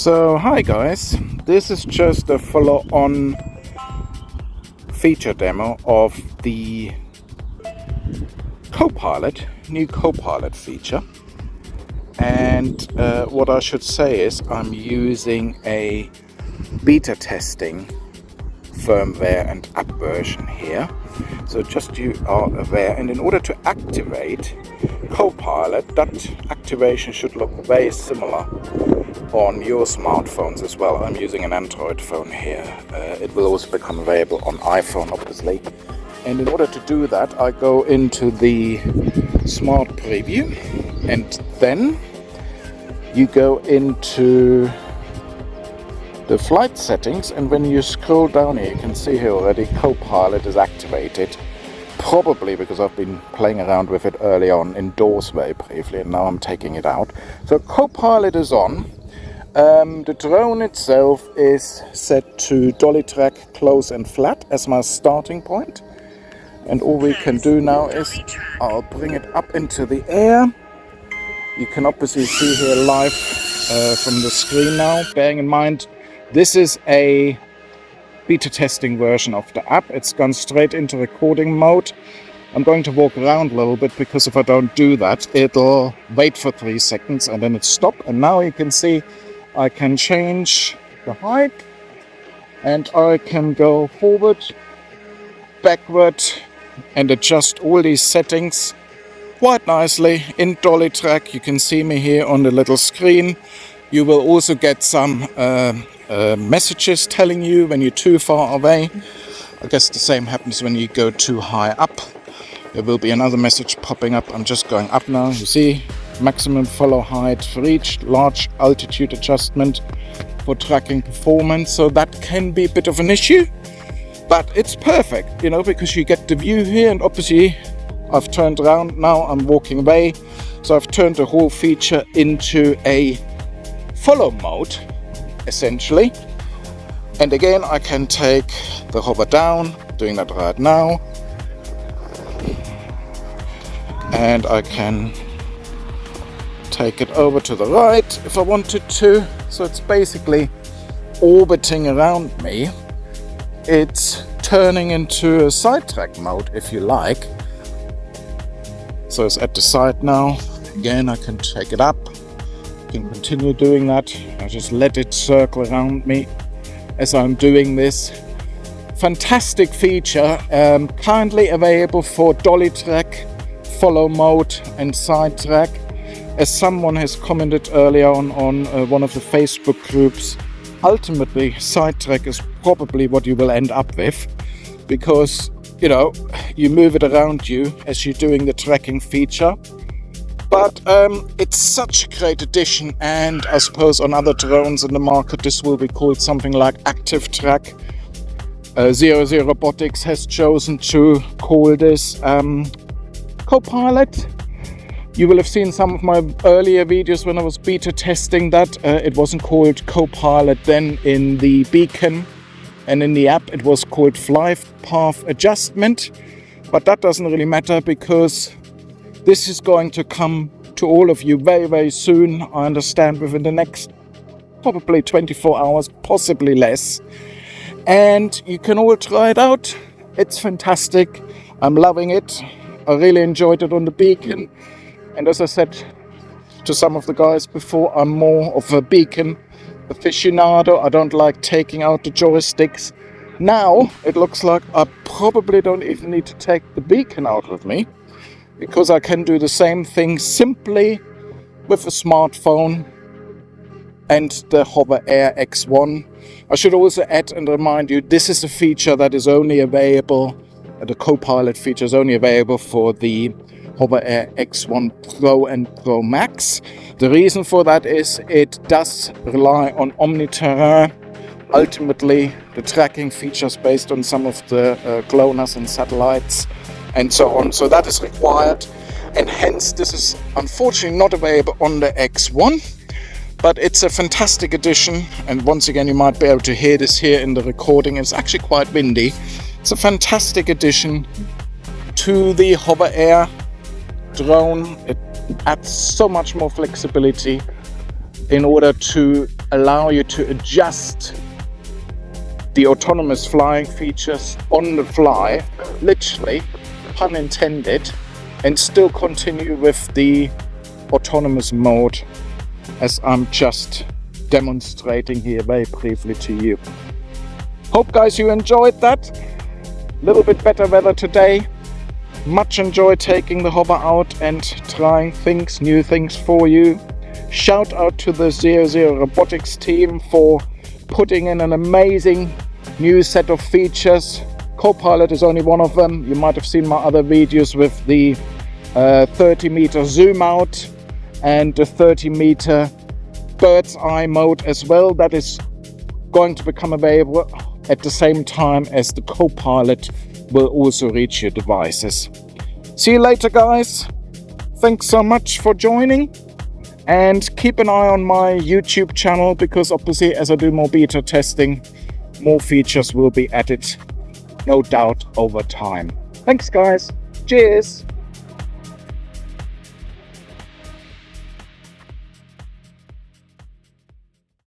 So hi guys, this is just a follow-on feature demo of the CoPilot, new CoPilot feature. And what I should say is I'm using a beta testing firmware and app version here. So just you are aware, and in order to activate CoPilot, that activation should look very similar on your smartphones as well. I'm using an Android phone here. It will also become available on iPhone, obviously. And in order to do that, I go into the Smart Preview, and then you go into the flight settings, and when you scroll down here, you can see here already CoPilot is activated. Probably because I've been playing around with it early on indoors very briefly, and now I'm taking it out. So CoPilot is on. The drone itself is set to Dolly Track close and flat as my starting point. And all we can do now is I'll bring it up into the air. You can obviously see here live from the screen now. Bearing in mind, this is a beta testing version of the app. It's gone straight into recording mode. I'm going to walk around a little bit because if I don't do that, it'll wait for 3 seconds and then it stops. And now you can see I can change the height and I can go forward, backward, and adjust all these settings quite nicely in Dolly Track. You can see me here on the little screen. You will also get some messages telling you when you're too far away. I guess the same happens when you go too high up. There will be another message popping up. I'm just going up now. You see, maximum follow height reached, large altitude adjustment for tracking performance. So that can be a bit of an issue, but it's perfect, you know, because you get the view here, and obviously I've turned around now, I'm walking away. So I've turned the whole feature into a follow mode, essentially. And again, I can take the hover down, doing that right now. And I can take it over to the right if I wanted to. So it's basically orbiting around me. It's turning into a sidetrack mode, if you like. So it's at the side now. Again, I can take it up. I can continue doing that. I just let it circle around me as I'm doing this. Fantastic feature, currently available for Dolly Track, follow mode and sidetrack. As someone has commented earlier on one of the Facebook groups, ultimately sidetrack is probably what you will end up with, because you know, you move it around you as you're doing the tracking feature. But it's such a great addition, and I suppose on other drones in the market this will be called something like Active Track. Zero Robotics has chosen to call this CoPilot. You will have seen some of my earlier videos when I was beta testing that. It wasn't called CoPilot then in the beacon, and in the app it was called Flight Path Adjustment. But that doesn't really matter because this is going to come to all of you very, very soon. I understand within the next probably 24 hours, possibly less. And you can all try it out. It's fantastic. I'm loving it. I really enjoyed it on the beacon. And as I said to some of the guys before, I'm more of a beacon aficionado. I don't like taking out the joysticks. Now it looks like I probably don't even need to take the beacon out with me, because I can do the same thing simply with a smartphone and the HoverAir X1. I should also add and remind you, this is a feature that is only available, the CoPilot feature is only available for the HoverAir X1 Pro and ProMax. The reason for that is it does rely on omni-terrain. Ultimately, the tracking features based on some of the GLONASS and satellites and so on. So that is required, and hence this is unfortunately not available on the X1. But it's a fantastic addition, and once again you might be able to hear this here in the recording. It's actually quite windy. It's a fantastic addition to the HoverAir drone. It adds so much more flexibility in order to allow you to adjust the autonomous flying features on the fly, literally, pun intended, and still continue with the autonomous mode as I'm just demonstrating here very briefly to you. Hope guys you enjoyed that. A little bit better weather today. Much enjoy taking the hover out and trying new things for you. Shout out to the 00 Robotics team for putting in an amazing new set of features. CoPilot is only one of them. You might have seen my other videos with the 30-meter zoom out and the 30-meter bird's eye mode as well. That is going to become available at the same time as the CoPilot will also reach your devices. See you later guys. Thanks so much for joining, and keep an eye on my YouTube channel, because obviously as I do more beta testing, more features will be added, no doubt, over time. Thanks guys. Cheers.